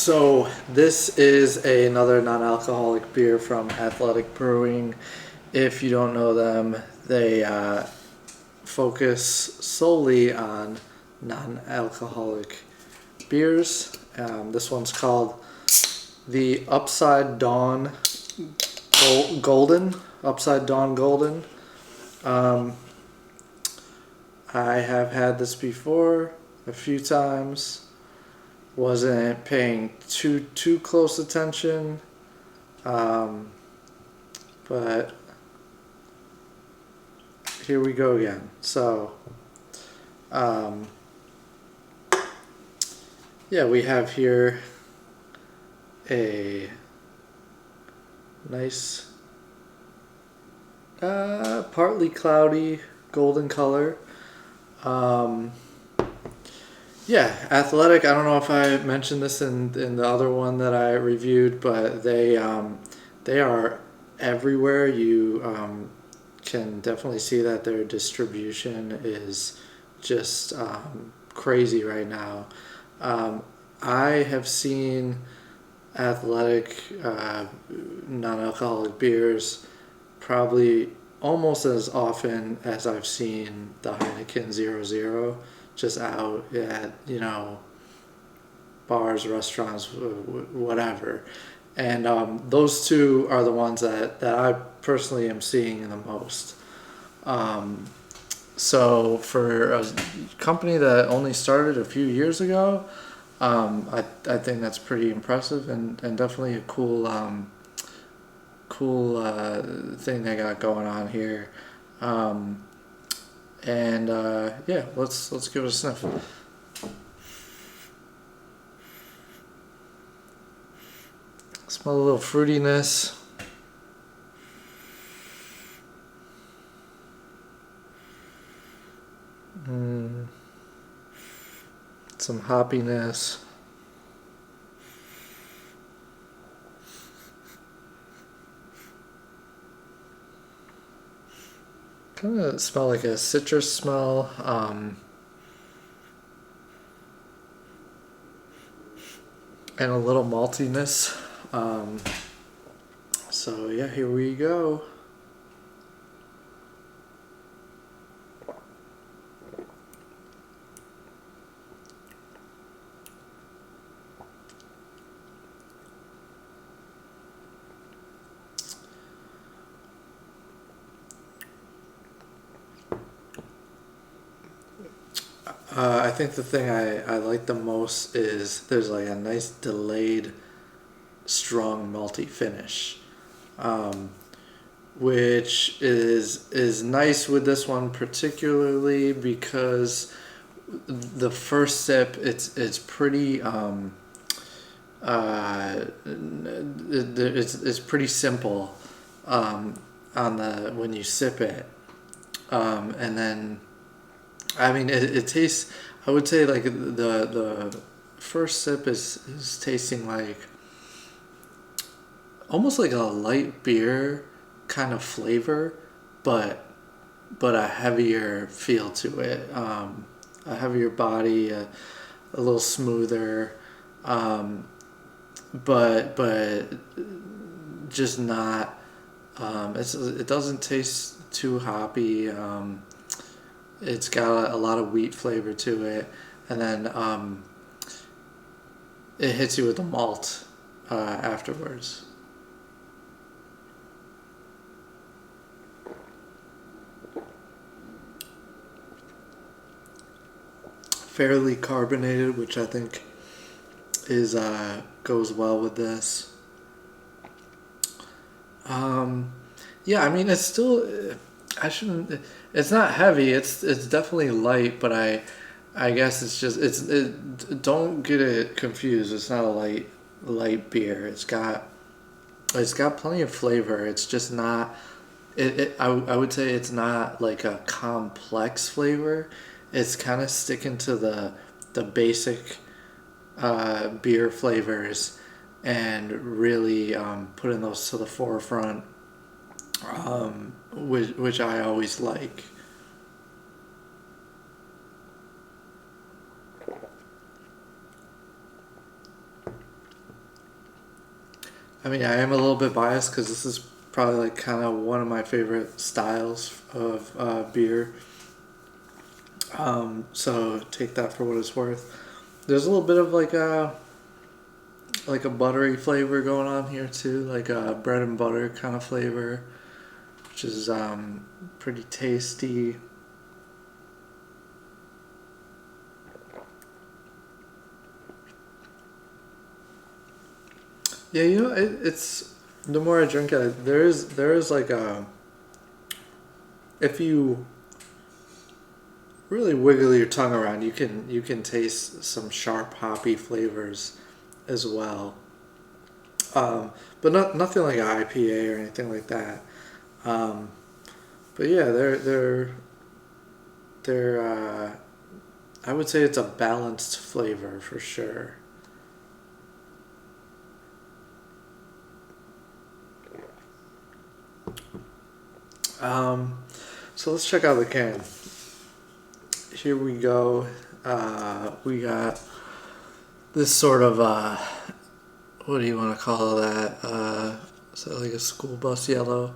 So this is another non-alcoholic beer from Athletic Brewing. If you don't know them, they focus solely on non-alcoholic beers. This one's called the Upside Dawn Golden. Upside Dawn Golden. I have had this before a few times. Wasn't paying too close attention, but here we go again. So, yeah, we have here a nice, partly cloudy golden color. Yeah, Athletic. I don't know if I mentioned this in the other one that I reviewed, but they are everywhere. You can definitely see that their distribution is just crazy right now. I have seen Athletic non-alcoholic beers probably almost as often as I've seen the Heineken 00, just out at, bars, restaurants, whatever. And those two are the ones that I personally am seeing the most. So for a company that only started a few years ago, I think that's pretty impressive and definitely a cool thing they got going on here. Yeah, let's give it a sniff. Smell a little fruitiness. Some hoppiness. Kind of smell like a citrus smell. And a little maltiness. So yeah, here we go. I think the thing I like the most is there's like a nice delayed, strong malty finish, which is nice with this one particularly because the first sip it's pretty it's pretty simple on the when you sip it, and then. I mean, it tastes. I would say like the first sip is tasting like almost like a light beer kind of flavor, but a heavier feel to it. A heavier body, a little smoother, but just not. It doesn't taste too hoppy. It's got a lot of wheat flavor to it, and then it hits you with the malt afterwards. Fairly carbonated, which I think is goes well with this. Yeah, I mean it's still. I shouldn't. It's not heavy. It's definitely light, but I guess it's just don't get it confused. It's not a light beer. It's got plenty of flavor. It's just not. I would say it's not like a complex flavor. It's kind of sticking to the basic beer flavors and really putting those to the forefront. Which I always like. I mean, I am a little bit biased because this is probably like kind of one of my favorite styles of beer. So take that for what it's worth. There's a little bit of like a buttery flavor going on here too, like a bread and butter kind of flavor, which is pretty tasty. Yeah, you know, it's the more I drink it, there is like a if you really wiggle your tongue around, you can taste some sharp hoppy flavors as well. But nothing like an IPA or anything like that. Um, but yeah, they're I would say it's a balanced flavor for sure. Um, so let's check out the can. Here we go. We got this sort of what do you want to call that? Is that like a school bus yellow?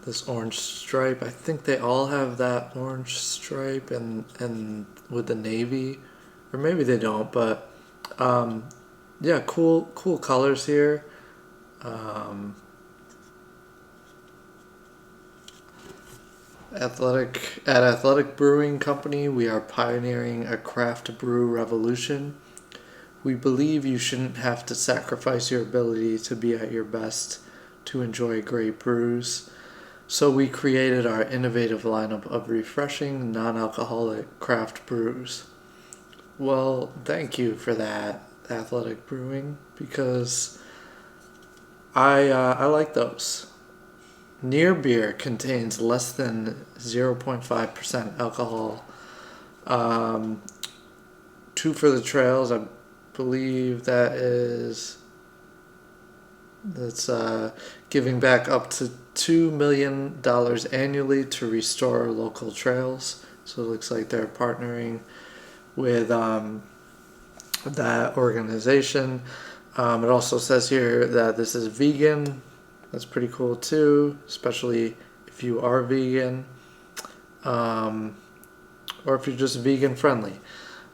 This orange stripe. I think they all have that orange stripe and with the navy, or maybe they don't. But yeah, cool colors here. Um, Athletic Brewing Company, we are pioneering a craft brew revolution. We believe you shouldn't have to sacrifice your ability to be at your best to enjoy great brews. So we created our innovative lineup of refreshing, non-alcoholic craft brews. Well, thank you for that, Athletic Brewing, because I like those. Near beer contains less than 0.5% alcohol. Um, Two for the trails, I believe that's giving back up to $2 million annually to restore local trails. So it looks like they're partnering with that organization. It also says here that this is vegan. That's pretty cool too, especially if you are vegan, um, or if you're just vegan friendly.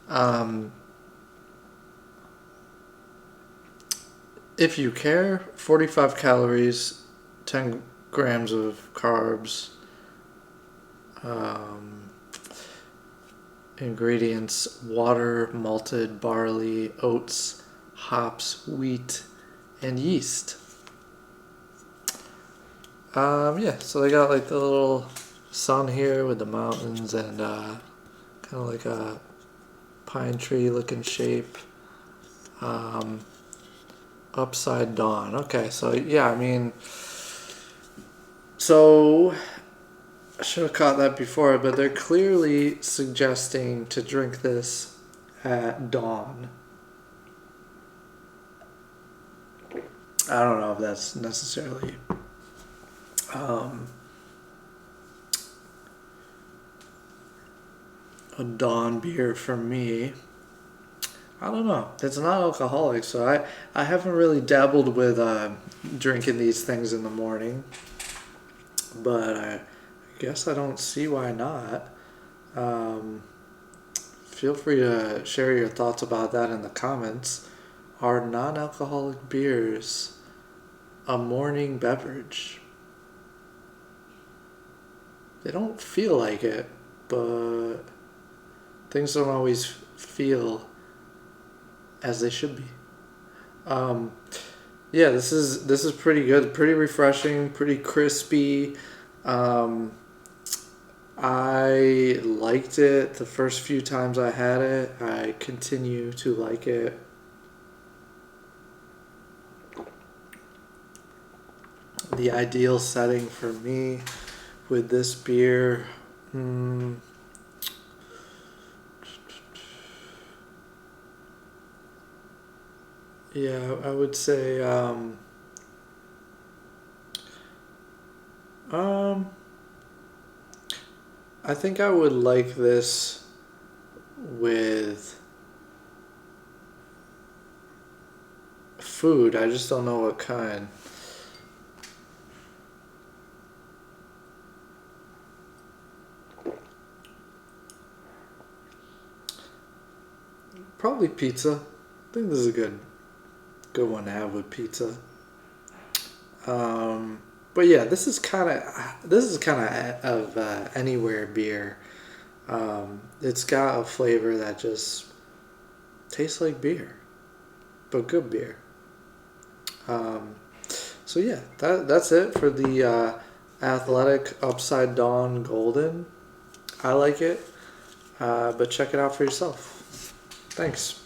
Um, if you care, 45 calories, 10 grams of carbs, um, ingredients: water, malted barley, oats, hops, wheat, and yeast. Yeah, so they got like the little sun here with the mountains and kind of like a pine tree looking shape. Um, Upside dawn. Okay, so yeah, I mean, so I should have caught that before, but they're clearly suggesting to drink this at dawn. I don't know if that's necessarily um, a dawn beer for me. I don't know. It's not alcoholic, so I haven't really dabbled with drinking these things in the morning, but I guess I don't see why not. Um, Feel free to share your thoughts about that in the comments. Are non alcoholic beers a morning beverage? They don't feel like it, but things don't always feel as they should be. Um, yeah, this is pretty good, pretty refreshing, pretty crispy. Um, I liked it the first few times I had it. I continue to like it. The ideal setting for me with this beer, yeah, I would say um, I think I would like this with food. I just don't know what kind. Probably pizza. I think this is a good one to have with pizza. But yeah, this is kind of anywhere beer. It's got a flavor that just tastes like beer, but good beer. Um, so yeah, that's it for the Athletic Upside Down Golden. I like it, but check it out for yourself. Thanks.